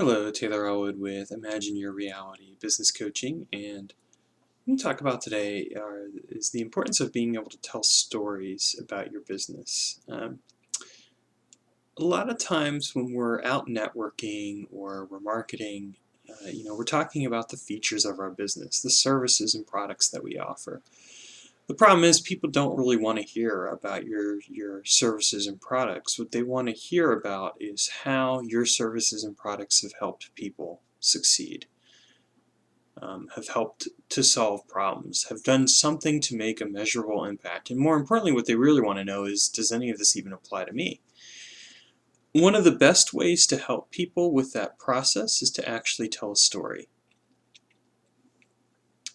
Hello, Taylor Ellwood with Imagine Your Reality Business Coaching, and what I'm going to talk about today is the importance of being able to tell stories about your business. A lot of times when we're out networking or we're marketing, we're talking about the features of our business, the services and products that we offer. The problem is people don't really want to hear about your services and products. What they want to hear about is how your services and products have helped people succeed, have helped to solve problems, have done something to make a measurable impact. And more importantly, what they really want to know is, does any of this even apply to me? One of the best ways to help people with that process is to actually tell a story.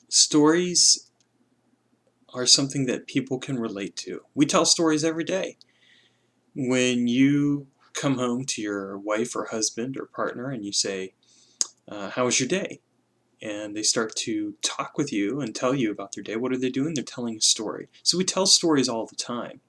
Stories are something that people can relate to. We tell stories every day. When you come home to your wife or husband or partner and you say, how was your day? And they start to talk with you and tell you about their day. What are they doing? They're telling a story. So we tell stories all the time.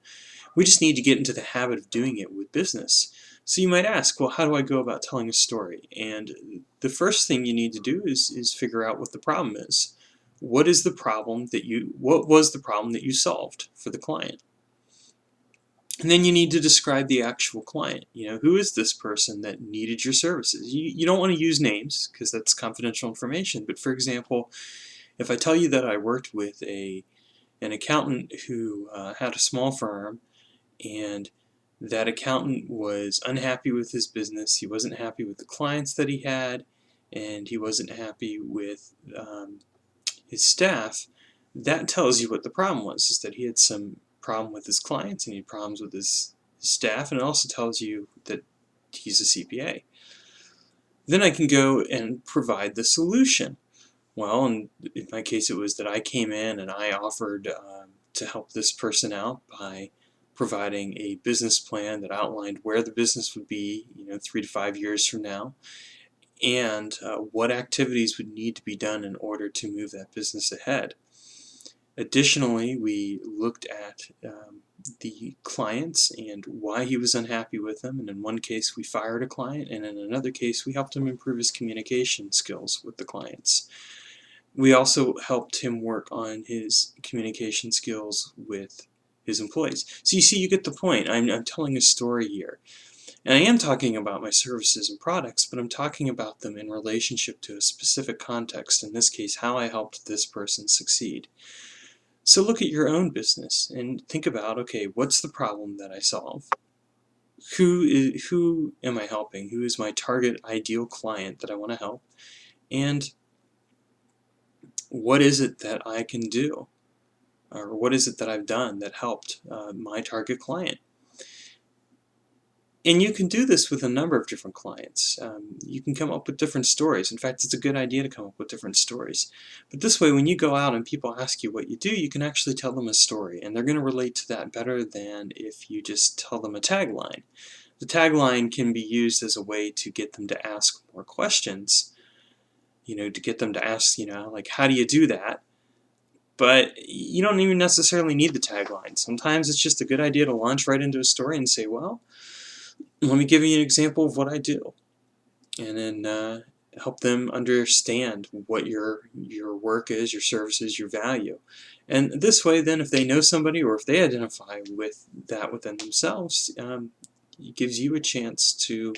We just need to get into the habit of doing it with business. So you might ask, well, how do I go about telling a story? And the first thing you need to do is figure out what the problem is. What was the problem that you solved for the client? And then you need to describe the actual client. Who is this person that needed your services? You don't want to use names because that's confidential information. But for example, if I tell you that I worked with an accountant who had a small firm, and that accountant was unhappy with his business, he wasn't happy with the clients that he had, and he wasn't happy with his staff, that tells you what the problem was, is that he had some problem with his clients and he had problems with his staff, and it also tells you that he's a CPA. Then I can go and provide the solution. Well, in my case, it was that I came in and I offered to help this person out by providing a business plan that outlined where the business would be, 3 to 5 years from now, and what activities would need to be done in order to move that business ahead. Additionally, we looked at the clients and why he was unhappy with them, and in one case we fired a client, and in another case we helped him improve his communication skills with the clients. We also helped him work on his communication skills with his employees. So you see, you get the point. I'm telling a story here. And I am talking about my services and products, but I'm talking about them in relationship to a specific context, in this case, how I helped this person succeed. So look at your own business and think about, okay, what's the problem that I solve? Who am I helping? Who is my target ideal client that I want to help? And what is it that I can do? Or what is it that I've done that helped my target client? And you can do this with a number of different clients. You can come up with different stories. In fact, it's a good idea to come up with different stories. But this way, when you go out and people ask you what you do, you can actually tell them a story, and they're going to relate to that better than if you just tell them a tagline. The tagline can be used as a way to get them to ask more questions, to get them to ask, like, how do you do that? But you don't even necessarily need the tagline. Sometimes it's just a good idea to launch right into a story and say, well, let me give you an example of what I do, and then help them understand what your work is, your services, your value. And this way, then, if they know somebody or if they identify with that within themselves, it gives you a chance to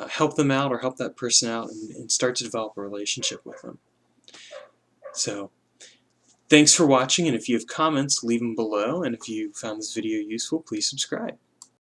help them out or help that person out and start to develop a relationship with them. So thanks for watching, and if you have comments, leave them below, and if you found this video useful, please subscribe.